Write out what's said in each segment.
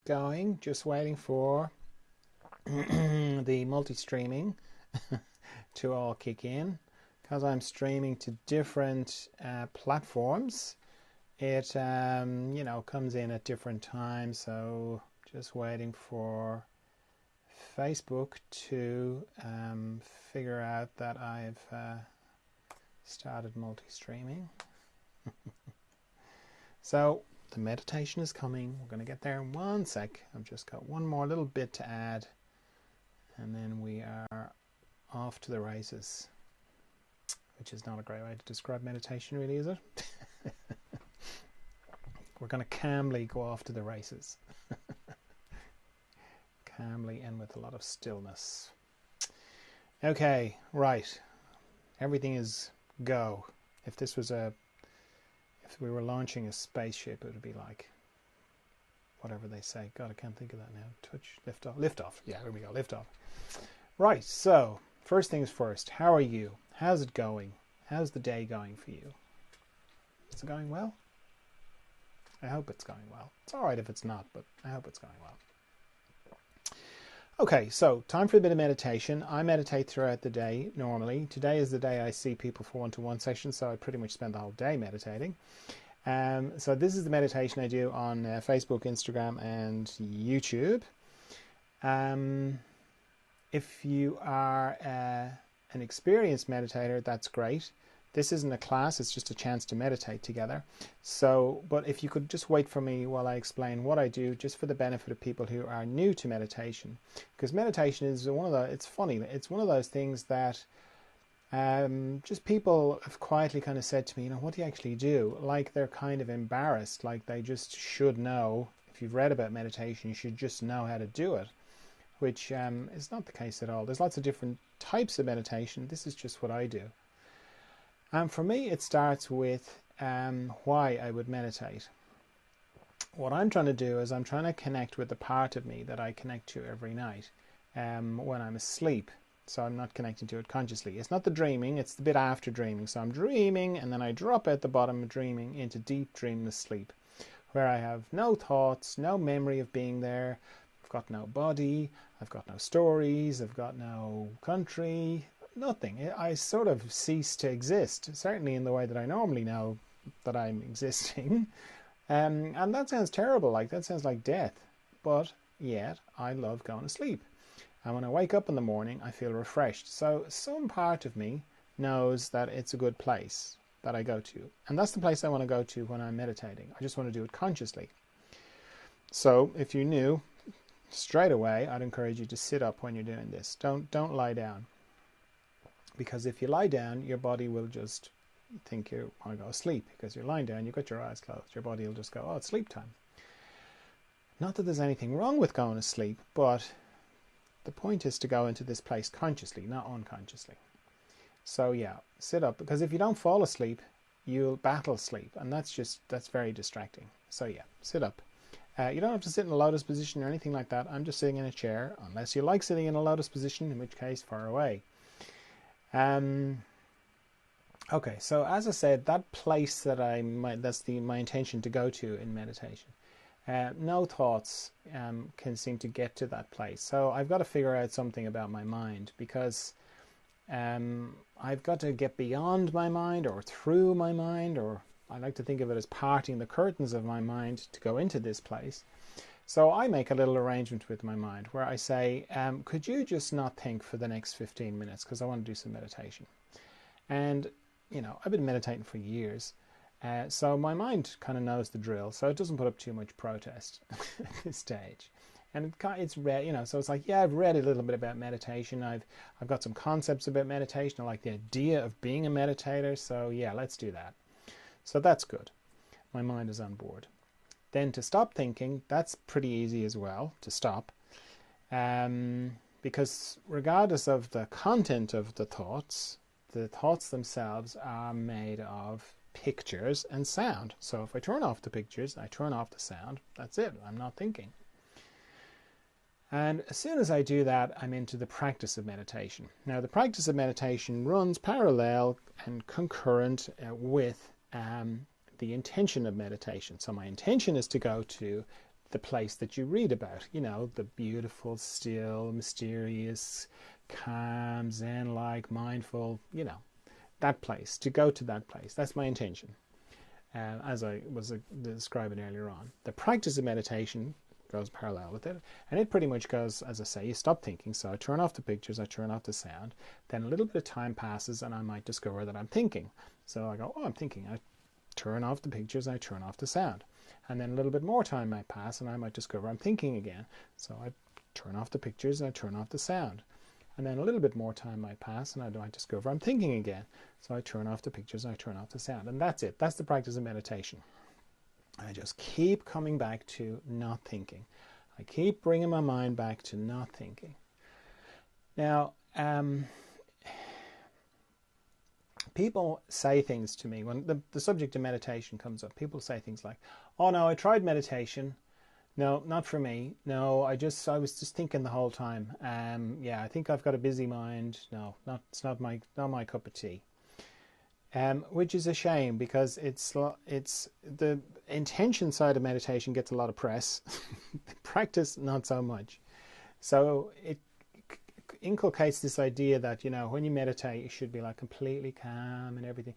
going, just waiting for the multi-streaming to all kick in. Because I'm streaming to different platforms, it comes in at different times. So just waiting for Facebook to figure out that I've started multi-streaming. So the meditation is coming. We're going to get there in 1 sec. I've just got one more little bit to add, and then we are off to the races, which is not a great way to describe meditation, really, is it? We're going to calmly go off to the races. Calmly and with a lot of stillness. Okay, right. Everything is go. If we were launching a spaceship, it would be like whatever they say. God, I can't think of that now. Touch, lift off. Lift off. Yeah, here we go. Lift off. Right, so first things first. How are you? How's it going? How's the day going for you? Is it going well? I hope it's going well. It's all right if it's not, but I hope it's going well. Okay, so time for a bit of meditation. I meditate throughout the day normally. Today is the day I see people for one-to-one sessions, so I pretty much spend the whole day meditating. So this is the meditation I do on Facebook, Instagram, and YouTube. If you are an experienced meditator, that's great. This isn't a class, it's just a chance to meditate together. So, but if you could just wait for me while I explain what I do, just for the benefit of people who are new to meditation. Because meditation is it's funny, it's one of those things that just people have quietly kind of said to me, what do you actually do? Like they're kind of embarrassed, like they just should know. If you've read about meditation, you should just know how to do it, which is not the case at all. There's lots of different types of meditation. This is just what I do. For me, it starts with why I would meditate. What I'm trying to do is I'm trying to connect with the part of me that I connect to every night when I'm asleep. So I'm not connecting to it consciously. It's not the dreaming, it's the bit after dreaming. So I'm dreaming and then I drop at the bottom of dreaming into deep dreamless sleep, where I have no thoughts, no memory of being there. I've got no body, I've got no stories, I've got no country, nothing. I sort of cease to exist, certainly in the way that I normally know that I'm existing. And that sounds terrible, like that sounds like death. But yet I love going to sleep. And when I wake up in the morning, I feel refreshed. So some part of me knows that it's a good place that I go to. And that's the place I want to go to when I'm meditating. I just want to do it consciously. So if you knew, straight away, I'd encourage you to sit up when you're doing this. Don't lie down. Because if you lie down, your body will just think you want to go to sleep. Because you're lying down, you've got your eyes closed. Your body will just go, oh, it's sleep time. Not that there's anything wrong with going to sleep, but the point is to go into this place consciously, not unconsciously. So yeah, sit up. Because if you don't fall asleep, you'll battle sleep. And that's very distracting. So yeah, sit up. You don't have to sit in a lotus position or anything like that. I'm just sitting in a chair, unless you like sitting in a lotus position, in which case, far away. Okay, so as I said, that place that that's my intention to go to in meditation. No thoughts can seem to get to that place. So I've got to figure out something about my mind, because I've got to get beyond my mind or through my mind, or I like to think of it as parting the curtains of my mind to go into this place. So I make a little arrangement with my mind where I say, could you just not think for the next 15 minutes because I want to do some meditation. And, I've been meditating for years. So my mind kind of knows the drill. So it doesn't put up too much protest at this stage. And it's read, so it's like, yeah, I've read a little bit about meditation. I've got some concepts about meditation. I like the idea of being a meditator. So yeah, let's do that. So that's good. My mind is on board. Then to stop thinking, that's pretty easy as well, to stop. Because regardless of the content of the thoughts themselves are made of pictures and sound. So if I turn off the pictures, I turn off the sound, that's it, I'm not thinking. And as soon as I do that, I'm into the practice of meditation. Now the practice of meditation runs parallel and concurrent with the intention of meditation. So my intention is to go to the place that you read about, you know, the beautiful, still, mysterious, calm, zen-like, mindful, you know, that place, to go to that place. That's my intention, as I was describing earlier on. The practice of meditation goes parallel with it, and it pretty much goes, as I say, you stop thinking. So I turn off the pictures, I turn off the sound, then a little bit of time passes and I might discover that I'm thinking. So I go, oh, I'm thinking. I turn off the pictures, I turn off the sound, and then a little bit more time might pass and I might discover I'm thinking again. So I turn off the pictures and I turn off the sound, and then a little bit more time might pass and I might discover I'm thinking again. So I turn off the pictures and I turn off the sound, and that's it. That's the practice of meditation. I just keep coming back to not thinking. I keep bringing my mind back to not thinking. Now, people say things to me when the subject of meditation comes up. People say things like, oh no, I tried meditation. No, not for me. No, I was just thinking the whole time. Yeah, I think I've got a busy mind. No, it's not my cup of tea. Which is a shame, because it's the intention side of meditation gets a lot of press. The practice, not so much. So it inculcates this idea that, you know, when you meditate, you should be like completely calm and everything.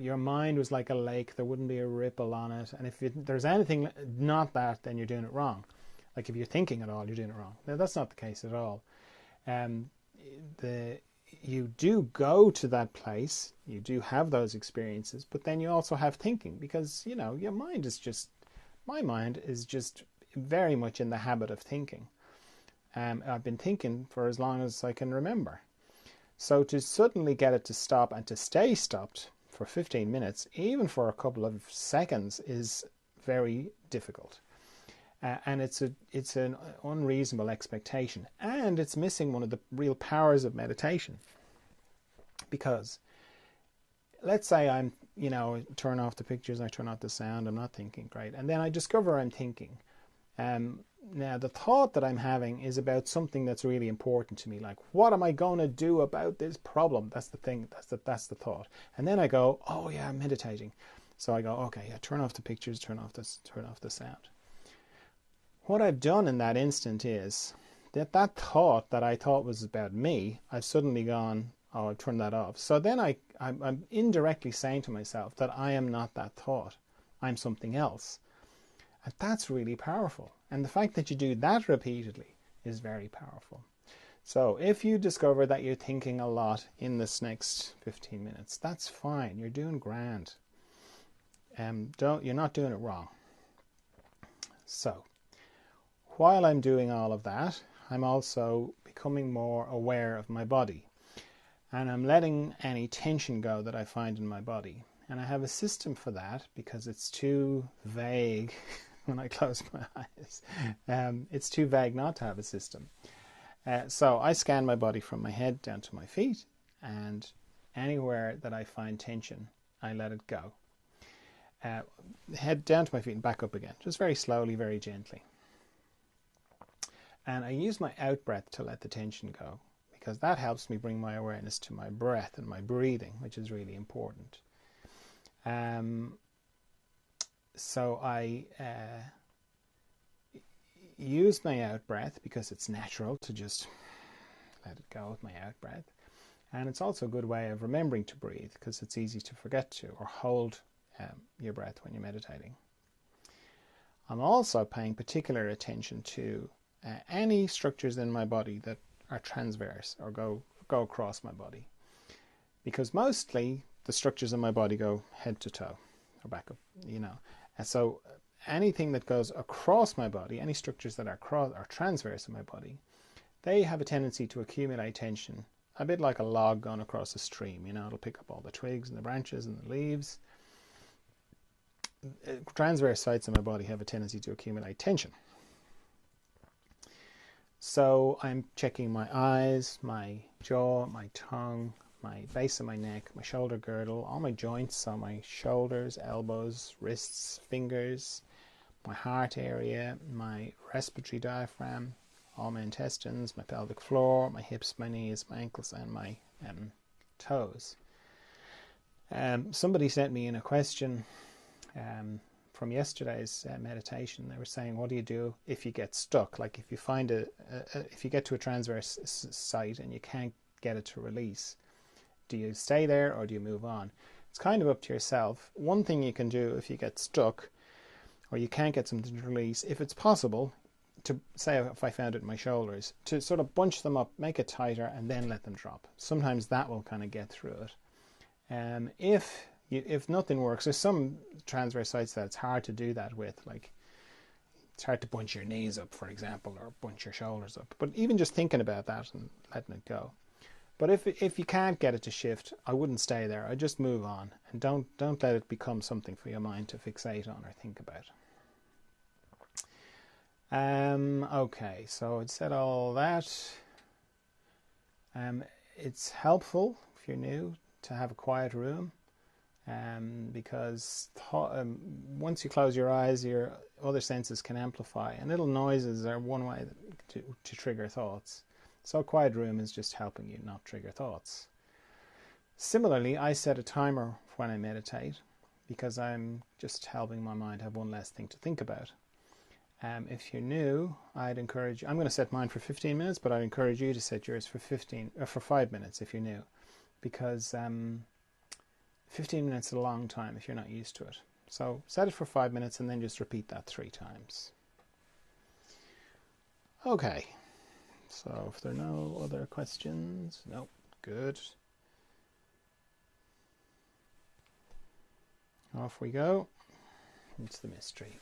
Your mind was like a lake. There wouldn't be a ripple on it. And if there's anything not that, then you're doing it wrong. Like if you're thinking at all, you're doing it wrong. Now that's not the case at all. You do go to that place, you do have those experiences, but then you also have thinking, because, you know, my mind is just very much in the habit of thinking. I've been thinking for as long as I can remember. So to suddenly get it to stop and to stay stopped for 15 minutes, even for a couple of seconds, is very difficult. And it's an unreasonable expectation, and it's missing one of the real powers of meditation. Because let's say I'm, you know, turn off the pictures, I turn off the sound, I'm not thinking, great, and then I discover I'm thinking. Now the thought that I'm having is about something that's really important to me, like what am I going to do about this problem? That's the thing. That's the thought. And then I go, oh yeah, I'm meditating. So I go, okay, yeah, turn off the pictures, turn off the sound. What I've done in that instant is that thought that I thought was about me, I've suddenly gone, oh, I've turned that off. So then I'm indirectly saying to myself that I am not that thought. I'm something else. And that's really powerful. And the fact that you do that repeatedly is very powerful. So if you discover that you're thinking a lot in this next 15 minutes, that's fine. You're doing grand. You're not doing it wrong. So while I'm doing all of that, I'm also becoming more aware of my body. And I'm letting any tension go that I find in my body. And I have a system for that, because it's too vague when I close my eyes. It's too vague not to have a system. So I scan my body from my head down to my feet, and anywhere that I find tension, I let it go. Head down to my feet and back up again, just very slowly, very gently. And I use my out breath to let the tension go, because that helps me bring my awareness to my breath and my breathing, which is really important. So I use my out breath because it's natural to just let it go with my out breath. And it's also a good way of remembering to breathe, because it's easy to forget to or hold your breath when you're meditating. I'm also paying particular attention to any structures in my body that are transverse or go across my body, because mostly the structures in my body go head to toe or back up, you know. And so anything that goes across my body, any structures that are transverse in my body, they have a tendency to accumulate tension, a bit like a log going across a stream. You know, it'll pick up all the twigs and the branches and the leaves. Transverse sites in my body have a tendency to accumulate tension. So I'm checking my eyes, my jaw, my tongue, my base of my neck, my shoulder girdle, all my joints, so my shoulders, elbows, wrists, fingers, my heart area, my respiratory diaphragm, all my intestines, my pelvic floor, my hips, my knees, my ankles, and my toes. Somebody sent me in a question from yesterday's meditation. They were saying, what do you do if you get stuck? Like if you find if you get to a transverse site and you can't get it to release, do you stay there or do you move on? It's kind of up to yourself. One thing you can do if you get stuck or you can't get something to release, if it's possible, to say if I found it in my shoulders, to sort of bunch them up, make it tighter, and then let them drop. Sometimes that will kind of get through it. If nothing works, there's some transverse sites that it's hard to do that with, like it's hard to bunch your knees up, for example, or bunch your shoulders up. But even just thinking about that and letting it go. But if you can't get it to shift, I wouldn't stay there. I just move on, and don't let it become something for your mind to fixate on or think about. Okay, so I'd said all that. It's helpful if you're new to have a quiet room, because once you close your eyes, your other senses can amplify, and little noises are one way to trigger thoughts. So a quiet room is just helping you not trigger thoughts. Similarly, I set a timer when I meditate because I'm just helping my mind have one less thing to think about. If you're new, I'd encourage you, I'm going to set mine for 15 minutes, but I'd encourage you to set yours for 5 minutes if you're new, because 15 minutes is a long time if you're not used to it. So set it for 5 minutes and then just repeat that 3 times. Okay. So if there are no other questions, no, good. Off we go. It's the mystery.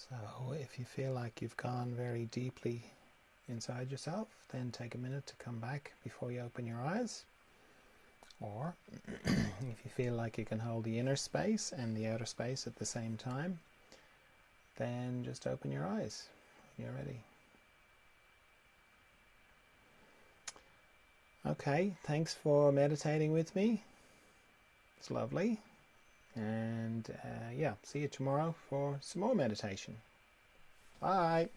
So if you feel like you've gone very deeply inside yourself, then take a minute to come back before you open your eyes. Or if you feel like you can hold the inner space and the outer space at the same time, then just open your eyes when you're ready. Okay, thanks for meditating with me. It's lovely. And yeah, see you tomorrow for some more meditation. Bye.